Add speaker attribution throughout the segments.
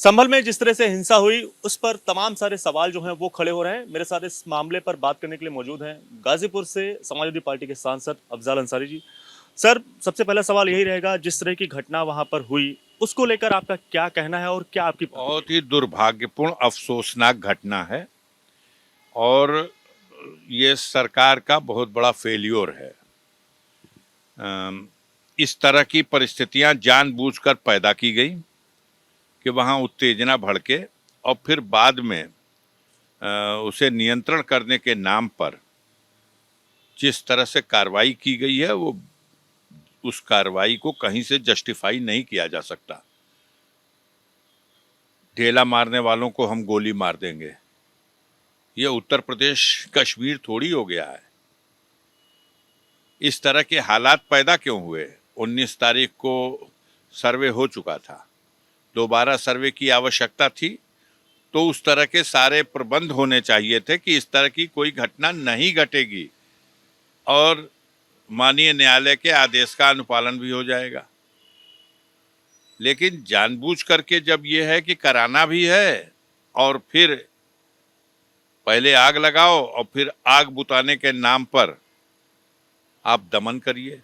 Speaker 1: संभल में जिस तरह से हिंसा हुई उस पर तमाम सारे सवाल जो हैं वो खड़े हो रहे हैं। मेरे साथ इस मामले पर बात करने के लिए मौजूद हैं गाजीपुर से समाजवादी पार्टी के सांसद अफजाल अंसारी जी। सर, सबसे पहला सवाल यही रहेगा, जिस तरह की घटना वहां पर हुई उसको लेकर आपका क्या कहना है और क्या आपकी
Speaker 2: बहुत ही दुर्भाग्यपूर्ण अफसोसनाक घटना है और ये सरकार का बहुत बड़ा फेल्योर है। इस तरह की परिस्थितियां जानबूझकर पैदा की गई कि वहां उत्तेजना भड़के और फिर बाद में उसे नियंत्रण करने के नाम पर जिस तरह से कार्रवाई की गई है वो उस कार्रवाई को कहीं से जस्टिफाई नहीं किया जा सकता। ढेला मारने वालों को हम गोली मार देंगे, ये उत्तर प्रदेश कश्मीर थोड़ी हो गया है। इस तरह के हालात पैदा क्यों हुए? 19 तारीख को सर्वे हो चुका था, दोबारा सर्वे की आवश्यकता थी, तो उस तरह के सारे प्रबंध होने चाहिए थे कि इस तरह की कोई घटना नहीं घटेगी और माननीय न्यायालय के आदेश का अनुपालन भी हो जाएगा। लेकिन जानबूझ करके जब यह है कि कराना भी है और फिर पहले आग लगाओ और फिर आग बुताने के नाम पर आप दमन करिए।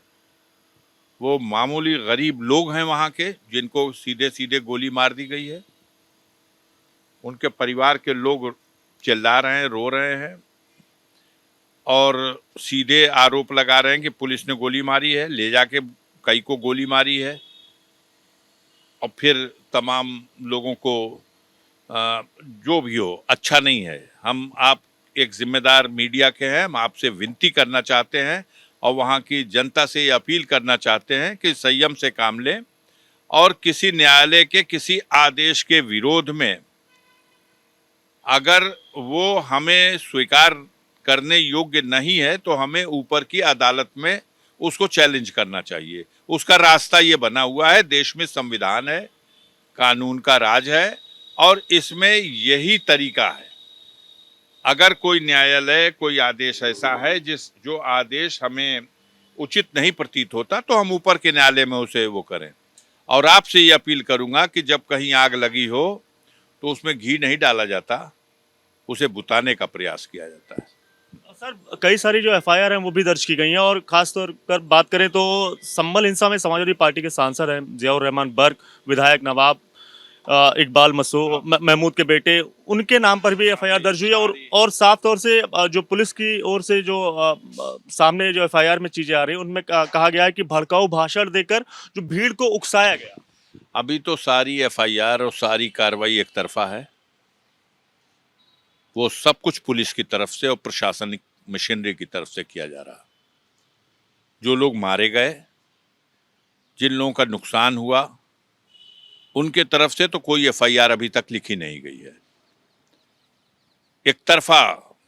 Speaker 2: वो मामूली गरीब लोग हैं वहां के जिनको सीधे सीधे गोली मार दी गई है। उनके परिवार के लोग चिल्ला रहे हैं, रो रहे हैं और सीधे आरोप लगा रहे हैं कि पुलिस ने गोली मारी है, ले जाके कई को गोली मारी है और फिर तमाम लोगों को जो भी हो अच्छा नहीं है। हम आप एक जिम्मेदार मीडिया के हैं, हम आपसे विनती करना चाहते हैं और वहाँ की जनता से ये अपील करना चाहते हैं कि संयम से काम लें और किसी न्यायालय के किसी आदेश के विरोध में अगर वो हमें स्वीकार करने योग्य नहीं है तो हमें ऊपर की अदालत में उसको चैलेंज करना चाहिए। उसका रास्ता ये बना हुआ है, देश में संविधान है, कानून का राज है और इसमें यही तरीका है। अगर कोई न्यायालय कोई आदेश ऐसा है जो आदेश हमें उचित नहीं प्रतीत होता तो हम ऊपर के न्यायालय में उसे वो करें। और आपसे ये अपील करूंगा कि जब कहीं आग लगी हो तो उसमें घी नहीं डाला जाता, उसे बुताने का प्रयास किया जाता है।
Speaker 1: सर, कई सारी जो एफआईआर हैं वो भी दर्ज की गई हैं और खास तौर पर बात करें तो संभल हिंसा में समाजवादी पार्टी के सांसद हैं जियाउर रहमान बर्क, विधायक नवाब इकबाल महमूद के बेटे, उनके नाम पर भी एफआईआर दर्ज हुई है और साफ तौर से जो पुलिस की ओर से जो सामने जो एफआईआर में चीजें आ रही हैं उनमें कहा गया है कि भड़काऊ भाषण देकर जो भीड़ को उकसाया गया।
Speaker 2: अभी तो सारी एफआईआर और सारी कार्रवाई एक तरफा है। वो सब कुछ पुलिस की तरफ से और प्रशासनिक मशीनरी की तरफ से किया जा रहा। जो लोग मारे गए, जिन लोगों का नुकसान हुआ, उनके तरफ से तो कोई एफआईआर अभी तक लिखी नहीं गई है। एक तरफा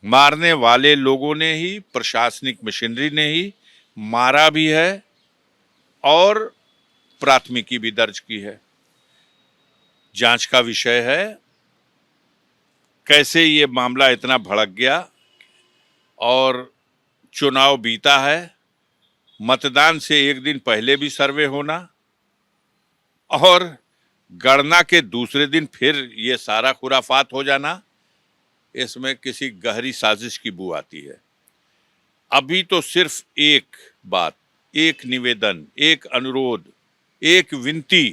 Speaker 2: मारने वाले लोगों ने ही, प्रशासनिक मशीनरी ने ही मारा भी है और प्राथमिकी भी दर्ज की है। जांच का विषय है कैसे ये मामला इतना भड़क गया और चुनाव बीता है, मतदान से एक दिन पहले भी सर्वे होना और गणना के दूसरे दिन फिर ये सारा खुराफात हो जाना, इसमें किसी गहरी साजिश की बू आती है। अभी तो सिर्फ एक बात, एक निवेदन, एक अनुरोध, एक विनती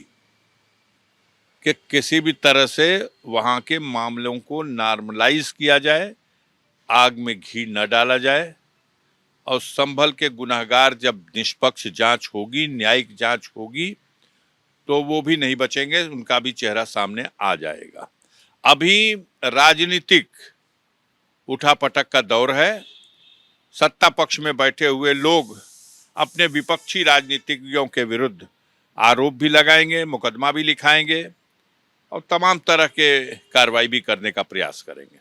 Speaker 2: कि किसी भी तरह से वहां के मामलों को नॉर्मलाइज किया जाए, आग में घी न डाला जाए और संभल के गुनहगार जब निष्पक्ष जांच होगी, न्यायिक जांच होगी तो वो भी नहीं बचेंगे, उनका भी चेहरा सामने आ जाएगा। अभी राजनीतिक उठापटक का दौर है। सत्ता पक्ष में बैठे हुए लोग अपने विपक्षी राजनीतिज्ञों के विरुद्ध आरोप भी लगाएंगे, मुकदमा भी लिखाएंगे और तमाम तरह के कार्रवाई भी करने का प्रयास करेंगे।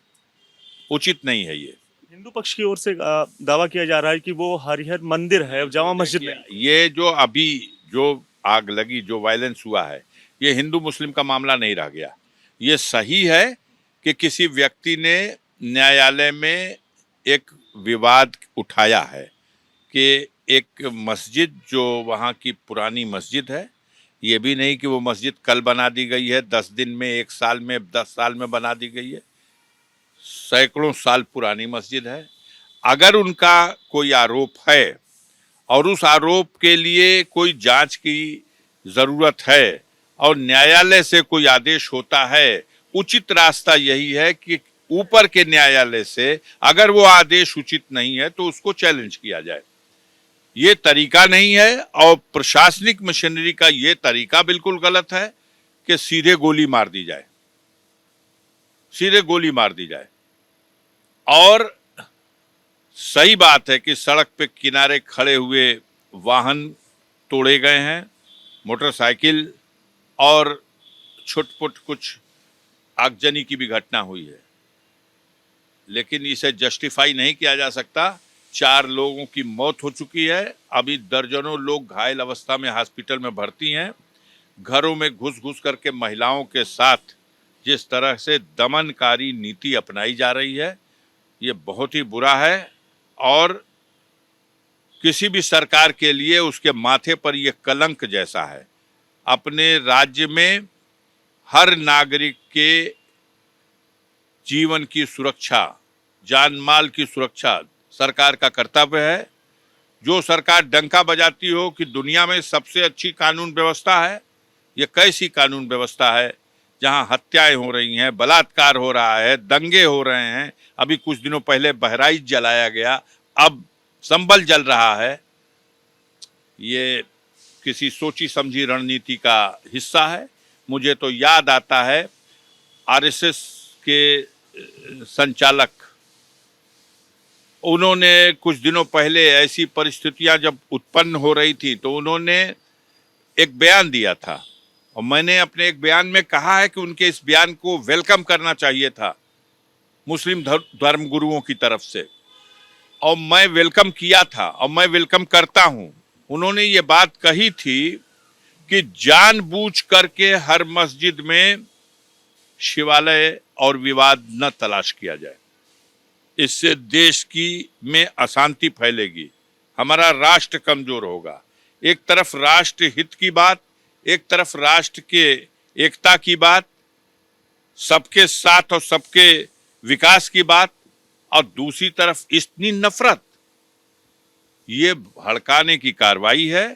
Speaker 2: उचित नहीं है ये।
Speaker 1: हिंदू पक्ष की ओर से दावा किया जा रहा है कि वो हरिहर मंदिर है, जामा मस्जिद नहीं।
Speaker 2: ये जो अभी जो आग लगी, जो वायलेंस हुआ है, ये हिंदू मुस्लिम का मामला नहीं रह गया। ये सही है कि किसी व्यक्ति ने न्यायालय में एक विवाद उठाया है कि एक मस्जिद जो वहाँ की पुरानी मस्जिद है ये भी नहीं कि वो मस्जिद कल बना दी गई है, 10 दिन में, 1 साल में, 10 साल में बना दी गई है। सैकड़ों साल पुरानी मस्जिद है। अगर उनका कोई आरोप है और उस आरोप के लिए कोई जांच की जरूरत है और न्यायालय से कोई आदेश होता है, उचित रास्ता यही है कि ऊपर के न्यायालय से अगर वो आदेश उचित नहीं है तो उसको चैलेंज किया जाए। ये तरीका नहीं है और प्रशासनिक मशीनरी का ये तरीका बिल्कुल गलत है कि सीधे गोली मार दी जाए, सीधे गोली मार दी जाए। और सही बात है कि सड़क पे किनारे खड़े हुए वाहन तोड़े गए हैं, मोटरसाइकिल, और छुटपुट कुछ आगजनी की भी घटना हुई है, लेकिन इसे जस्टिफाई नहीं किया जा सकता। 4 लोगों की मौत हो चुकी है, अभी दर्जनों लोग घायल अवस्था में हॉस्पिटल में भर्ती हैं। घरों में घुस घुस करके महिलाओं के साथ जिस तरह से दमनकारी नीति अपनाई जा रही है, ये बहुत ही बुरा है और किसी भी सरकार के लिए उसके माथे पर यह कलंक जैसा है। अपने राज्य में हर नागरिक के जीवन की सुरक्षा, जान माल की सुरक्षा सरकार का कर्तव्य है। जो सरकार डंका बजाती हो कि दुनिया में सबसे अच्छी कानून व्यवस्था है, ये कैसी कानून व्यवस्था है जहां हत्याएं हो रही हैं, बलात्कार हो रहा है, दंगे हो रहे हैं। अभी कुछ दिनों पहले बहराइच जलाया गया, अब संभल जल रहा है। ये किसी सोची समझी रणनीति का हिस्सा है। मुझे तो याद आता है आरएसएस के संचालक, उन्होंने कुछ दिनों पहले ऐसी परिस्थितियां जब उत्पन्न हो रही थी तो उन्होंने एक बयान दिया था और मैंने अपने एक बयान में कहा है कि उनके इस बयान को वेलकम करना चाहिए था मुस्लिम धर्म गुरुओं की तरफ से, और मैं वेलकम किया था और मैं वेलकम करता हूं। उन्होंने ये बात कही थी कि जानबूझ करके हर मस्जिद में शिवालय और विवाद न तलाश किया जाए, इससे देश की में अशांति फैलेगी, हमारा राष्ट्र कमजोर होगा। एक तरफ राष्ट्र हित की बात, एक तरफ राष्ट्र के एकता की बात, सबके साथ और सबके विकास की बात, और दूसरी तरफ इतनी नफरत, ये भड़काने की कार्रवाई है।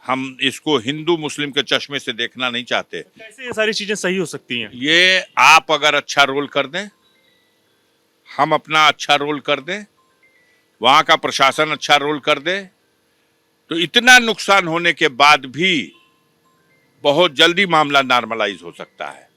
Speaker 2: हम इसको हिंदू मुस्लिम के चश्मे से देखना नहीं चाहते।
Speaker 1: कैसे ये सारी चीजें सही हो सकती हैं?
Speaker 2: ये आप अगर अच्छा रोल कर दें, हम अपना अच्छा रोल कर दें, वहां का प्रशासन अच्छा रोल कर दे, तो इतना नुकसान होने के बाद भी बहुत जल्दी मामला नॉर्मलाइज हो सकता है।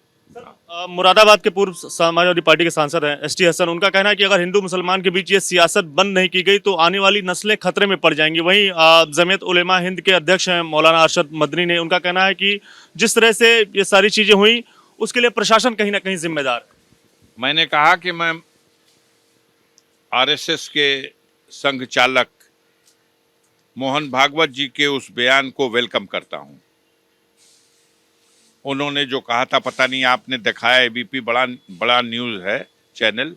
Speaker 1: मुरादाबाद के पूर्व समाजवादी पार्टी के सांसद हैं एसटी हसन, उनका कहना है कि अगर हिंदू मुसलमान के बीच ये सियासत बंद नहीं की गई तो आने वाली नस्लें खतरे में पड़ जाएंगी। वहीं जमीयत उलेमा हिंद के अध्यक्ष हैं मौलाना अरशद मदनी ने, उनका कहना है कि जिस तरह से ये सारी चीजें हुई उसके लिए प्रशासन कहीं ना कहीं जिम्मेदार है।
Speaker 2: मैंने कहा कि मैं आरएसएस के संघ चालक मोहन भागवत जी के उस बयान को वेलकम करता हूं। उन्होंने जो कहा था, पता नहीं आपने दिखाया, एबीपी बड़ा न्यूज है चैनल,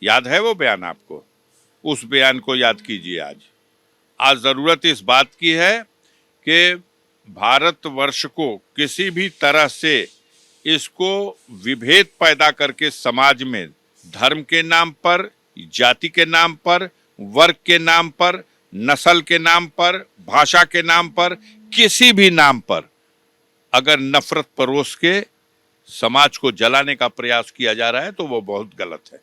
Speaker 2: याद है वो बयान आपको? उस बयान को याद कीजिए। आज जरूरत इस बात की है कि भारतवर्ष को किसी भी तरह से इसको विभेद पैदा करके समाज में धर्म के नाम पर, जाति के नाम पर, वर्ग के नाम पर, नस्ल के नाम पर, भाषा के नाम पर, किसी भी नाम पर अगर नफरत परोस के समाज को जलाने का प्रयास किया जा रहा है तो वो बहुत गलत है।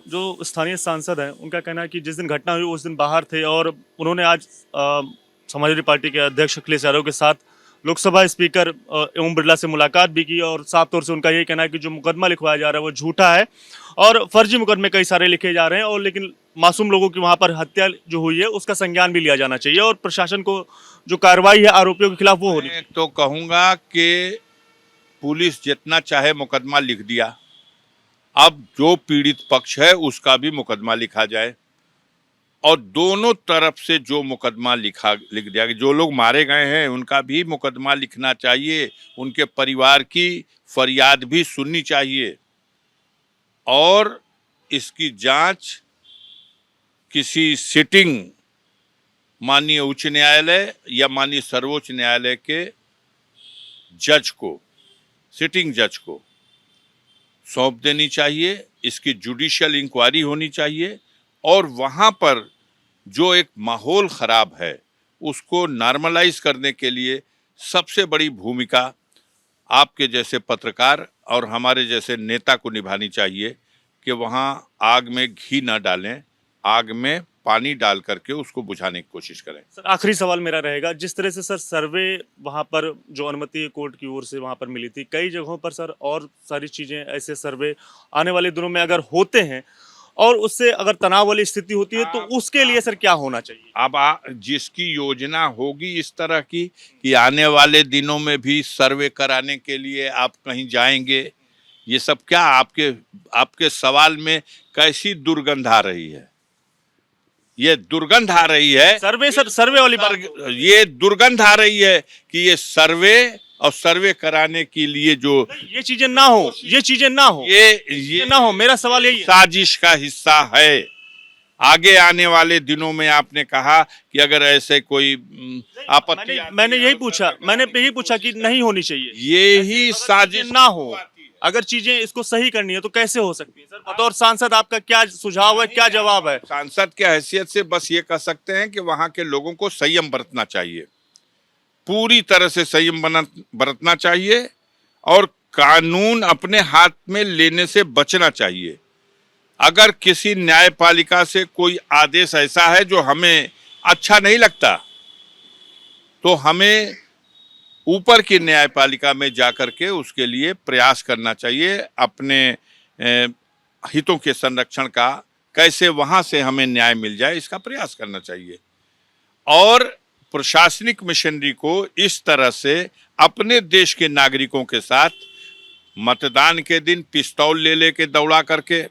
Speaker 1: जो स्थानीय सांसद हैं उनका कहना है कि जिस दिन घटना हुई उस दिन बाहर थे और उन्होंने आज समाजवादी पार्टी के अध्यक्ष अखिलेश यादव के साथ लोकसभा स्पीकर ओम बिरला से मुलाकात भी की, और साफ तौर से उनका यही कहना है कि जो मुकदमा लिखवाया जा रहा है वो झूठा है और फर्जी मुकदमे कई सारे लिखे जा रहे हैं, और लेकिन मासूम लोगों की वहां पर हत्या जो हुई है उसका संज्ञान भी लिया जाना चाहिए और प्रशासन को जो कार्रवाई है आरोपियों के खिलाफ वो होनी।
Speaker 2: मैं तो कहूंगा कि पुलिस जितना चाहे मुकदमा लिख दिया, अब जो पीड़ित पक्ष है उसका भी मुकदमा लिखा जाए और दोनों तरफ से जो मुकदमा लिख दिया कि जो लोग मारे गए हैं उनका भी मुकदमा लिखना चाहिए, उनके परिवार की फरियाद भी सुननी चाहिए और इसकी जांच किसी सिटिंग माननीय उच्च न्यायालय या माननीय सर्वोच्च न्यायालय के जज को, सिटिंग जज को सौंप देनी चाहिए। इसकी जुडिशियल इंक्वायरी होनी चाहिए और वहां पर जो एक माहौल खराब है उसको नॉर्मलाइज करने के लिए सबसे बड़ी भूमिका आपके जैसे पत्रकार और हमारे जैसे नेता को निभानी चाहिए कि वहां आग में घी न डालें, आग में पानी डाल करके उसको बुझाने की कोशिश करें।
Speaker 1: सर आखिरी सवाल मेरा रहेगा, जिस तरह से सर सर्वे वहां पर जो अनुमति कोर्ट की ओर से वहां पर मिली थी, कई जगहों पर सर और सारी चीजें ऐसे सर्वे आने वाले दिनों में अगर होते हैं और उससे अगर तनाव वाली स्थिति होती है तो उसके लिए सर क्या होना चाहिए?
Speaker 2: अब जिसकी योजना होगी इस तरह की कि आने वाले दिनों में भी सर्वे कराने के लिए आप कहीं जाएंगे, ये सब क्या आपके सवाल में कैसी दुर्गंध आ रही है? ये दुर्गंध आ रही है
Speaker 1: सर्वे वाली बात।
Speaker 2: ये दुर्गंध आ रही है कि ये सर्वे और सर्वे कराने के लिए जो
Speaker 1: ये चीजें ना हो, ये चीजें ना हो,
Speaker 2: ये
Speaker 1: ना हो, मेरा सवाल यही है।
Speaker 2: साजिश का हिस्सा है। आगे आने वाले दिनों में आपने कहा कि अगर ऐसे कोई आपत्ति
Speaker 1: मैंने यही पूछा कि नहीं होनी चाहिए,
Speaker 2: ये ही साजिश
Speaker 1: ना हो। अगर चीजें इसको सही करनी है तो कैसे हो सकती है सर? बतौर सांसद आपका क्या सुझाव है, क्या जवाब है?
Speaker 2: सांसद के हैसियत से बस ये कह सकते हैं कि वहां के लोगों को संयम बरतना चाहिए, पूरी तरह से संयम बरतना चाहिए और कानून अपने हाथ में लेने से बचना चाहिए। अगर किसी न्यायपालिका से कोई आदेश ऐसा है जो हमें अच्छा नहीं लगता तो हमें ऊपर की न्यायपालिका में जाकर के उसके लिए प्रयास करना चाहिए। अपने हितों के संरक्षण का कैसे वहां से हमें न्याय मिल जाए इसका प्रयास करना चाहिए और प्रशासनिक मशीनरी को इस तरह से अपने देश के नागरिकों के साथ मतदान के दिन पिस्तौल ले के दौड़ा करके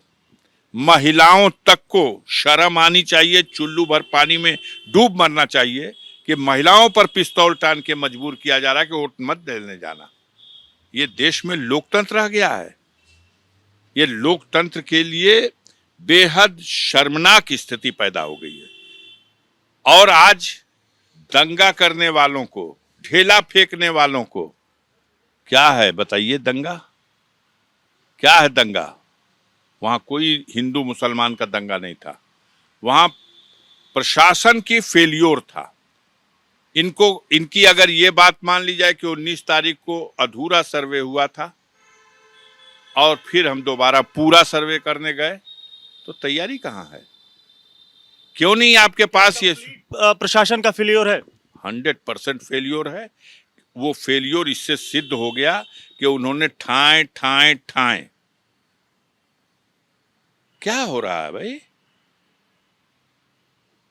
Speaker 2: महिलाओं तक को शर्म आनी चाहिए, चुल्लू भर पानी में डूब मरना चाहिए कि महिलाओं पर पिस्तौल टान के मजबूर किया जा रहा है कि वोट मत देने जाना। ये देश में लोकतंत्र रह गया है। ये लोकतंत्र के लिए बेहद शर्मनाक स्थिति पैदा हो गई है और आज दंगा करने वालों को, ढेला फेंकने वालों को क्या है बताइए? दंगा क्या है? दंगा वहां कोई हिंदू मुसलमान का दंगा नहीं था, वहां प्रशासन की फेल्योर था। इनकी अगर ये बात मान ली जाए कि 19 तारीख को अधूरा सर्वे हुआ था और फिर हम दोबारा पूरा सर्वे करने गए तो तैयारी कहाँ है? क्यों नहीं आपके पास ये
Speaker 1: प्रशासन का फेलियर है?
Speaker 2: 100% फेलियर है। वो फेलियर इससे सिद्ध हो गया कि उन्होंने ठाए ठाए ठाए। क्या हो रहा है भाई?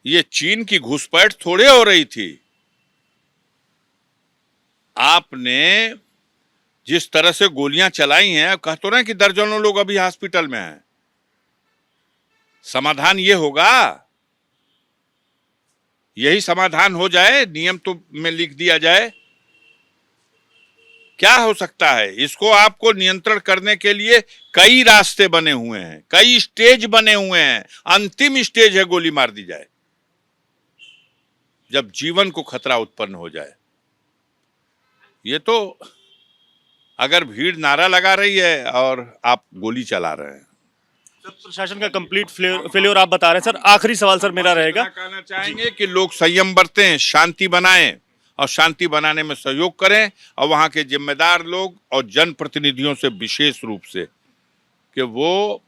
Speaker 2: ये चीन की घुसपैठ थोड़े हो रही थी। आपने जिस तरह से गोलियां चलाई हैं, कह तो रहे हैं कि दर्जनों लोग अभी हॉस्पिटल में हैं। समाधान ये होगा, यही समाधान हो जाए, नियम तो में लिख दिया जाए। क्या हो सकता है? इसको आपको नियंत्रण करने के लिए कई रास्ते बने हुए हैं, कई स्टेज बने हुए हैं। अंतिम स्टेज है गोली मार दी जाए, जब जीवन को खतरा उत्पन्न हो जाए। ये तो अगर भीड़ नारा लगा रही है और आप गोली चला रहे हैं।
Speaker 1: प्रशासन का कंप्लीट फेलियर आप बता रहे हैं। सर आखिरी सवाल सर मेरा रहेगा,
Speaker 2: कहना चाहेंगे कि लोग संयम बरतें, शांति बनाएं और शांति बनाने में सहयोग करें और वहां के जिम्मेदार लोग और जनप्रतिनिधियों से विशेष रूप से कि वो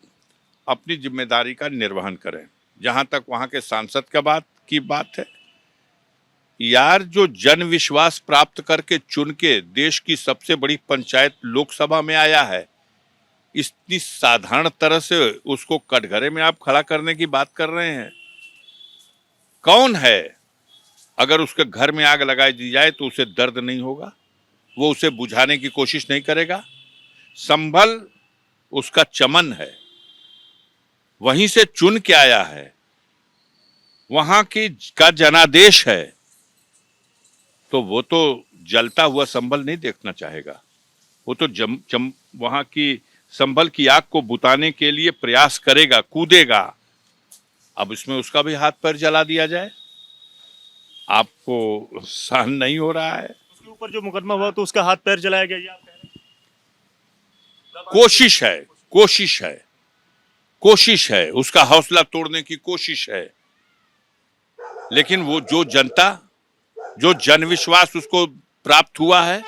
Speaker 2: अपनी जिम्मेदारी का निर्वहन करें। जहां तक वहां के सांसद की बात है, यार जो जन विश्वास प्राप्त करके चुन के देश की सबसे बड़ी पंचायत लोकसभा में आया है, इतनी साधारण तरह से उसको कटघरे में आप खड़ा करने की बात कर रहे हैं। कौन है? अगर उसके घर में आग लगाई दी जाए तो उसे दर्द नहीं होगा, वो उसे बुझाने की कोशिश नहीं करेगा। संभल उसका चमन है, वहीं से चुन के आया है, वहां का जनादेश है, तो वो तो जलता हुआ संभल नहीं देखना चाहेगा। वो तो वहां की संभल की आग को बुताने के लिए प्रयास करेगा, कूदेगा। अब इसमें उसका भी हाथ पैर जला दिया जाए, आपको सहन नहीं हो रहा है?
Speaker 1: ऊपर जो मुकदमा हुआ तो उसका हाथ पैर जलाया गया, ये आप कह रहे हैं?
Speaker 2: कोशिश है, उसका हौसला तोड़ने की कोशिश है, लेकिन वो जो जनविश्वास उसको प्राप्त हुआ है,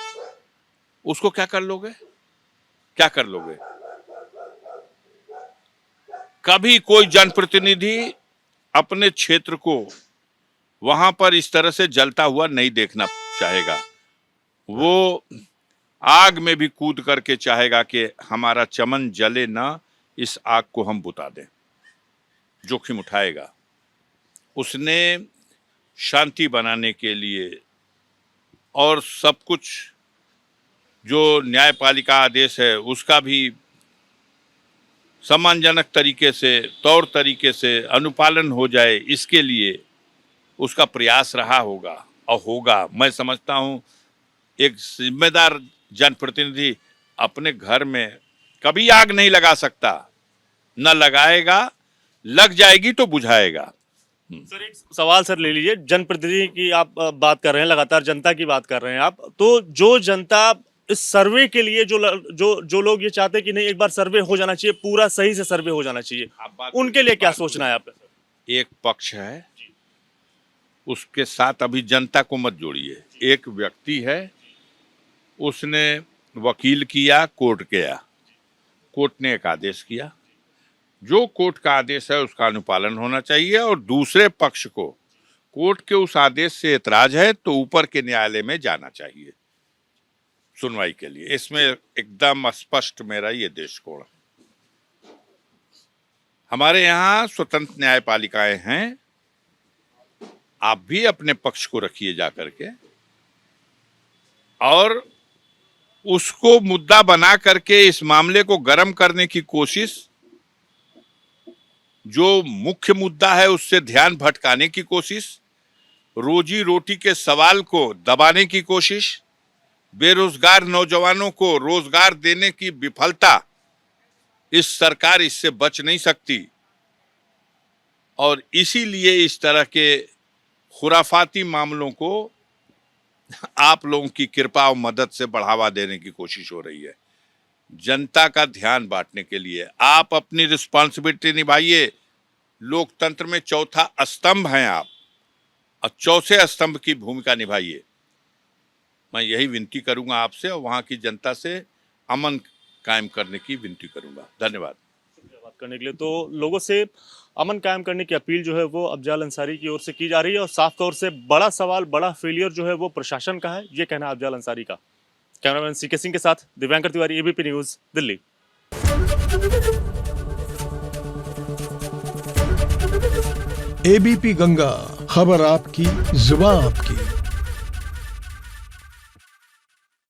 Speaker 2: उसको क्या कर लोगे? कभी कोई जनप्रतिनिधि अपने क्षेत्र को वहां पर इस तरह से जलता हुआ नहीं देखना चाहेगा। वो आग में भी कूद करके चाहेगा कि हमारा चमन जले ना, इस आग को हम बुता दें, जोखिम उठाएगा। उसने शांति बनाने के लिए और सब कुछ जो न्यायपालिका आदेश है उसका भी सम्मानजनक तरीके से, तौर तरीके से अनुपालन हो जाए, इसके लिए उसका प्रयास रहा होगा और होगा। मैं समझता हूं एक जिम्मेदार जनप्रतिनिधि अपने घर में कभी आग नहीं लगा सकता, न लगाएगा, लग जाएगी तो बुझाएगा।
Speaker 1: सर एक सवाल सर ले लीजिए, जनप्रतिनिधि की आप बात कर रहे हैं, लगातार जनता की बात कर रहे हैं आप, तो जो जनता इस सर्वे के लिए जो लोग ये चाहते हैं कि नहीं एक बार सर्वे हो जाना चाहिए, पूरा सही से सर्वे हो जाना चाहिए, उनके लिए क्या सोचना है आपका?
Speaker 2: एक पक्ष है, उसके साथ अभी जनता को मत जोड़िए। एक व्यक्ति है, उसने वकील किया, कोर्ट गया, कोर्ट ने एक आदेश किया, जो कोर्ट का आदेश है उसका अनुपालन होना चाहिए, और दूसरे पक्ष को कोर्ट के उस आदेश से एतराज है तो ऊपर के न्यायालय में जाना चाहिए सुनवाई के लिए। इसमें एकदम स्पष्ट मेरा ये दृष्टिकोण है। हमारे यहाँ स्वतंत्र न्यायपालिकाएं हैं, आप भी अपने पक्ष को रखिए जाकर के, और उसको मुद्दा बना करके इस मामले को गर्म करने की कोशिश, जो मुख्य मुद्दा है उससे ध्यान भटकाने की कोशिश, रोजी रोटी के सवाल को दबाने की कोशिश, बेरोजगार नौजवानों को रोजगार देने की विफलता, इस सरकार इससे बच नहीं सकती। और इसीलिए इस तरह के खुराफाती मामलों को आप लोगों की कृपा और मदद से बढ़ावा देने की कोशिश हो रही है। जनता का ध्यान बांटने के लिए आप अपनी रिस्पॉन्सिबिलिटी निभाइए। लोकतंत्र में चौथा स्तंभ हैं आप, और चौथे स्तंभ की भूमिका निभाइए। मैं यही विनती करूंगा आपसे, और वहां की जनता से अमन कायम करने की विनती करूंगा। धन्यवाद।
Speaker 1: बात करने के लिए तो लोगों से अमन कायम करने की अपील जो है वो अफजाल अंसारी की ओर से की जा रही है, और साफ तौर से बड़ा सवाल, बड़ा फेलियर जो है वो प्रशासन का है, ये कहना अफजाल अंसारी का। कैमरामैन सीके सिंह के साथ Divyankar Tiwari, ABP news, Delhi.
Speaker 3: ABP Ganga, खबर आपकी, जुबान आपकी।